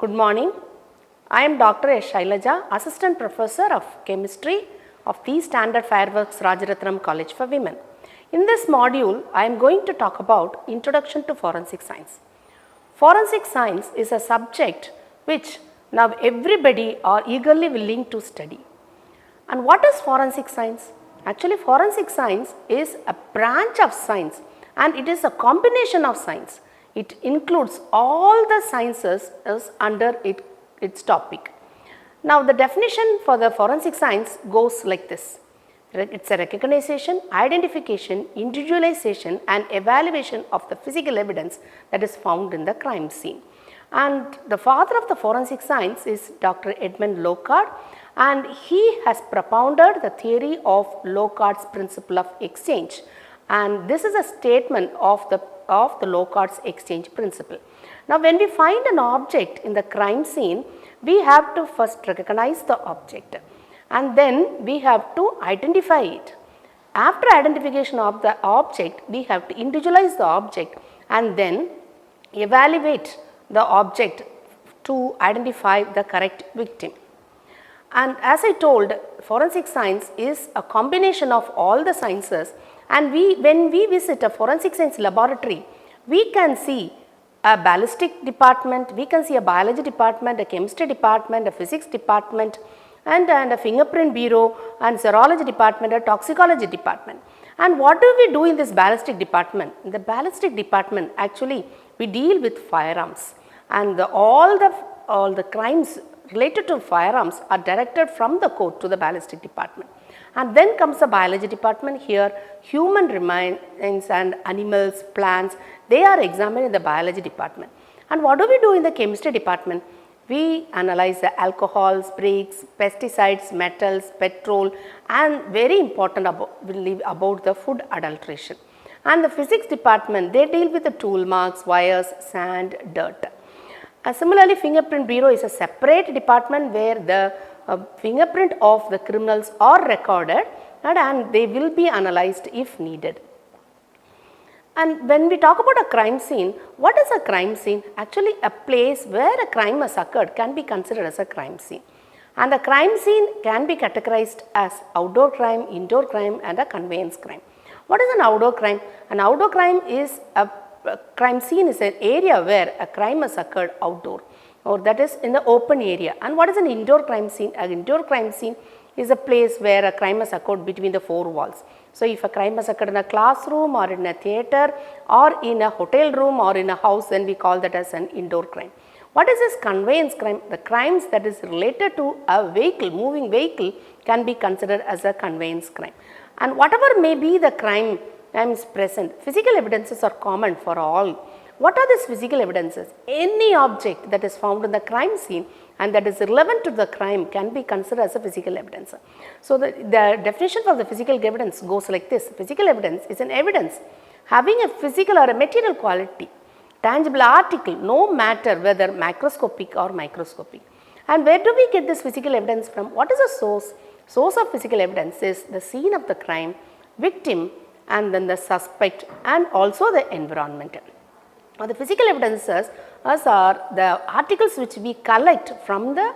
Good morning. I am Dr.S.Shailaja, Assistant Professor of Chemistry of the Standard Fireworks Rajaratnam College for Women. In this module, I am going to talk about Introduction to Forensic Science. Forensic science is a subject which now everybody are eagerly willing to study. And what is forensic science? Actually, forensic science is a branch of science and it is a combination of science. It includes all the sciences under its topic. Now, the definition for the forensic science goes like this. It's a recognition, identification, individualization and evaluation of the physical evidence that is found in the crime scene. And the father of the forensic science is Dr. Edmund Locard, and he has propounded the theory of Locard's principle of exchange. And this is a statement of the Locard's exchange principle. Now, when we find an object in the crime scene, we have to first recognize the object and then we have to identify it. After identification of the object, we have to individualize the object and then evaluate the object to identify the correct victim. And as I told, forensic science is a combination of all the sciences, and when we visit a forensic science laboratory, we can see a ballistic department, we can see a biology department, a chemistry department, a physics department, and a fingerprint bureau, and serology department, a toxicology department. And what do we do in this ballistic department? In the ballistic department, actually we deal with firearms, and all the crimes related to firearms are directed from the court to the ballistic department. And then comes the biology department. Here human remains and animals, plants, they are examined in the biology department. And what do we do in the chemistry department? We analyze the alcohols, bricks, pesticides, metals, petrol, and very important about the food adulteration. And the physics department, they deal with the tool marks, wires, sand, dirt. Similarly, fingerprint bureau is a separate department where the fingerprint of the criminals are recorded and they will be analyzed if needed. And when we talk about a crime scene, what is a crime scene? Actually, a place where a crime has occurred can be considered as a crime scene. And the crime scene can be categorized as outdoor crime, indoor crime and a conveyance crime. What is an outdoor crime? An outdoor crime is a crime scene is an area where a crime has occurred outdoor, or that is in the open area. And what is an indoor crime scene? An indoor crime scene is a place where a crime has occurred between the four walls. So, if a crime has occurred in a classroom or in a theatre or in a hotel room or in a house, then we call that as an indoor crime. What is this conveyance crime? The crimes that is related to a vehicle, moving vehicle, can be considered as a conveyance crime. And whatever may be the crime is present, physical evidences are common for all. What are these physical evidences? Any object that is found in the crime scene and that is relevant to the crime can be considered as a physical evidence. So, the definition for the physical evidence goes like this. Physical evidence is an evidence having a physical or a material quality, tangible article, no matter whether macroscopic or microscopic. And where do we get this physical evidence from? What is the source? Source of physical evidence is the scene of the crime, victim, and then the suspect and also the environment. Now, the physical evidences are the articles which we collect from the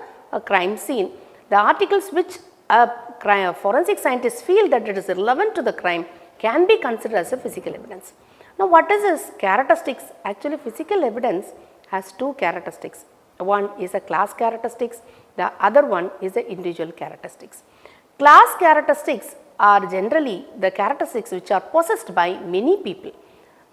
crime scene, the articles which a forensic scientist feel that it is relevant to the crime can be considered as a physical evidence. Now, what is its characteristics? Actually, physical evidence has two characteristics. One is a class characteristics, the other one is the individual characteristics. Class characteristics are generally the characteristics which are possessed by many people.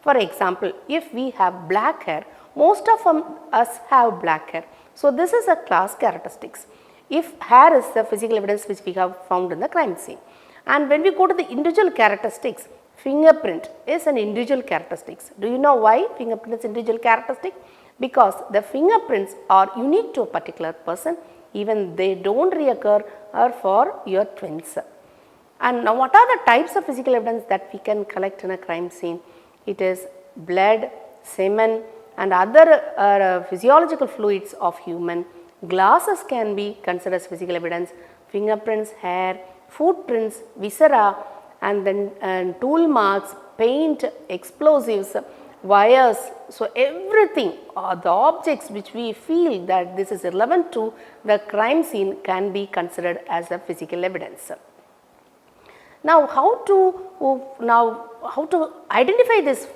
For example, if we have black hair, most of us have black hair. So, this is a class characteristics. If hair is the physical evidence which we have found in the crime scene. And when we go to the individual characteristics, fingerprint is an individual characteristics. Do you know why fingerprint is individual characteristic? Because the fingerprints are unique to a particular person, even they don't reoccur for your twins. And now, what are the types of physical evidence that we can collect in a crime scene? It is blood, semen and other physiological fluids of human. Glasses can be considered as physical evidence, fingerprints, hair, footprints, viscera and then tool marks, paint, explosives wires. So, everything the objects which we feel that this is relevant to the crime scene can be considered as a physical evidence. Now, how to identify this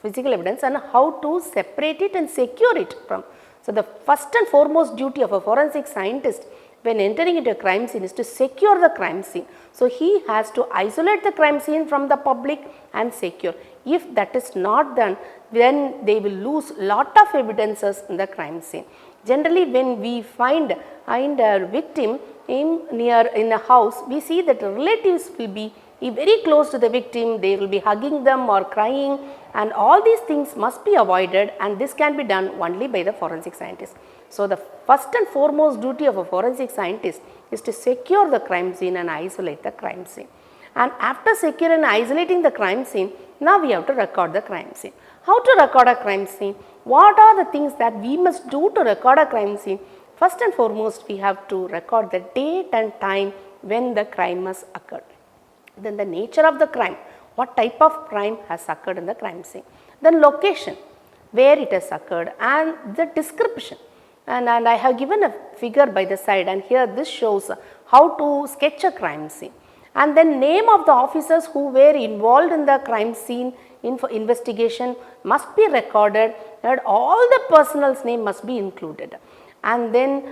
physical evidence and how to separate it and secure it from. So, the first and foremost duty of a forensic scientist when entering into a crime scene is to secure the crime scene. So, he has to isolate the crime scene from the public and secure. If that is not done, then they will lose lot of evidences in the crime scene. Generally, when we find a victim in a house, we see that relatives will be very close to the victim, they will be hugging them or crying, and all these things must be avoided, and this can be done only by the forensic scientist. So, the first and foremost duty of a forensic scientist is to secure the crime scene and isolate the crime scene. And after securing and isolating the crime scene, now we have to record the crime scene. How to record a crime scene? What are the things that we must do to record a crime scene? First and foremost, we have to record the date and time when the crime has occurred. Then the nature of the crime, what type of crime has occurred in the crime scene. Then location, where it has occurred, and the description. And I have given a figure by the side, and here this shows how to sketch a crime scene. And then name of the officers who were involved in the crime scene investigation must be recorded, and all the personnel's name must be included. And then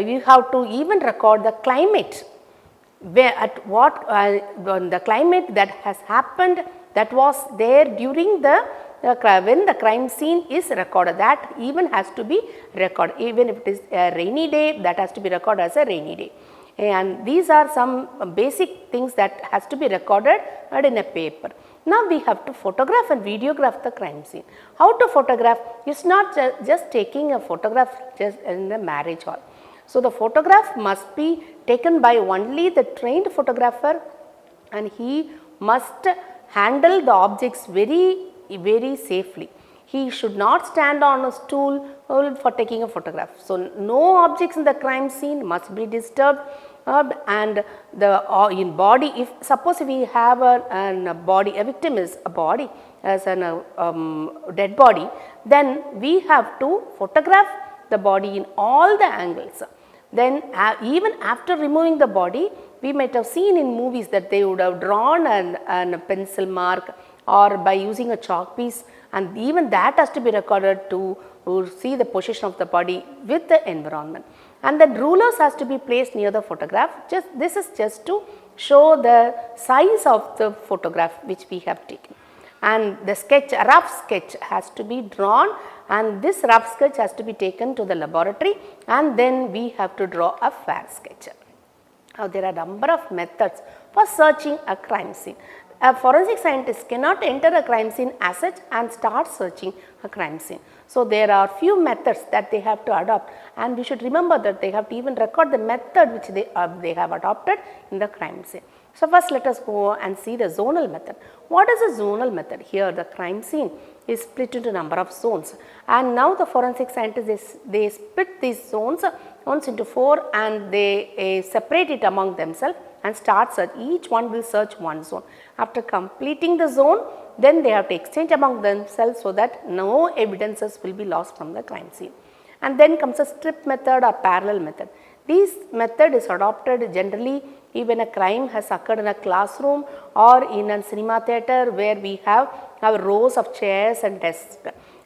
you have to even record the climate, where at what the climate that has happened, that was there during when the crime scene is recorded, that even has to be recorded. Even if it is a rainy day, that has to be recorded as a rainy day. And these are some basic things that has to be recorded in a paper. Now we have to photograph and videograph the crime scene. How to photograph? It's not just taking a photograph just in the marriage hall. So the photograph must be taken by only the trained photographer, and he must handle the objects very safely. He should not stand on a stool for taking a photograph. So no objects in the crime scene must be disturbed, and in body, if suppose we have a victim is a body as a dead body, then we have to photograph the body in all the angles. Then even after removing the body, we might have seen in movies that they would have drawn a pencil mark or by using a chalk piece, and even that has to be recorded to see the position of the body with the environment. And then rulers has to be placed near the photograph. This is just to show the size of the photograph which we have taken. And the rough sketch has to be drawn, and this rough sketch has to be taken to the laboratory, and then we have to draw a fair sketch. Now there are a number of methods for searching a crime scene. A forensic scientist cannot enter a crime scene as such and start searching a crime scene. So there are few methods that they have to adopt, and we should remember that they have to even record the method which they have adopted in the crime scene. So first let us go and see the zonal method. What is a zonal method? Here the crime scene is split into a number of zones, and now the forensic scientists they split these zones into 4, and they separate it among themselves and start search. Each one will search one zone. After completing the zone, then they have to exchange among themselves so that no evidences will be lost from the crime scene. And then comes a strip method or parallel method. This method is adopted generally even a crime has occurred in a classroom or in a cinema theatre where we have rows of chairs and desks.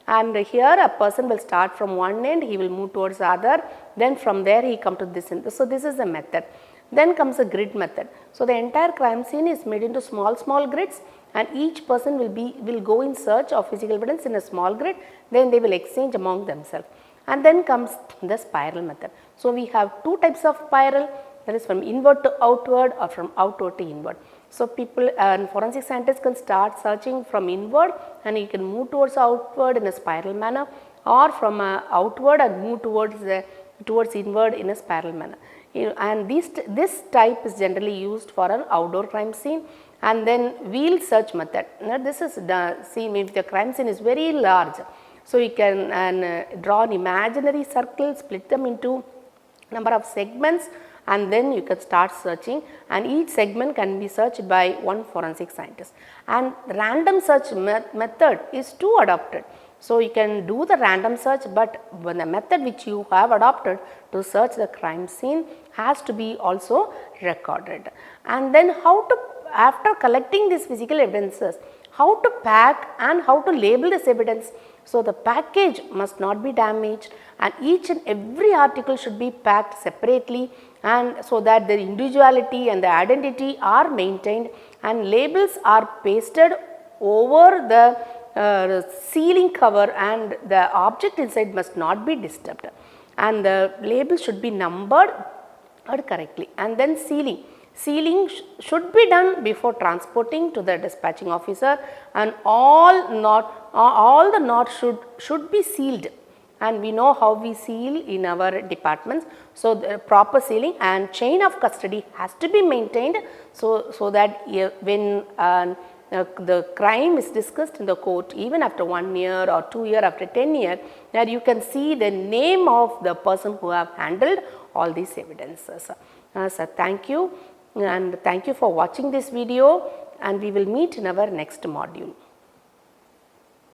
And here a person will start from one end, he will move towards the other, then from there he come to this end. So this is the method. Then comes a grid method. So the entire crime scene is made into small grids, and each person will go in search of physical evidence in a small grid, then they will exchange among themselves. And then comes the spiral method. So we have two types of spiral, that is from inward to outward or from outward to inward. So people and forensic scientists can start searching from inward, and you can move towards outward in a spiral manner, or from outward and move towards inward in a spiral manner. And this type is generally used for an outdoor crime scene. And then wheel search method. Now this is seen if the crime scene is very large. So you can draw an imaginary circle, split them into number of segments, and then you can start searching, and each segment can be searched by one forensic scientist, and random search method is too adopted. So, you can do the random search, but when the method which you have adopted to search the crime scene has to be also recorded. And then how to, after collecting these physical evidences, how to pack and how to label this evidence. So, the package must not be damaged, and each and every article should be packed separately, and so that the individuality and the identity are maintained, and labels are pasted over the sealing cover, and the object inside must not be disturbed, and the label should be numbered correctly. And then sealing should be done before transporting to the dispatching officer, and all the knots should be sealed, and we know how we seal in our departments. So, the proper sealing and chain of custody has to be maintained, so that when the crime is discussed in the court, even after 1 year or 2 years, after 10 years, that you can see the name of the person who have handled all these evidences. So, thank you, and thank you for watching this video, and we will meet in our next module.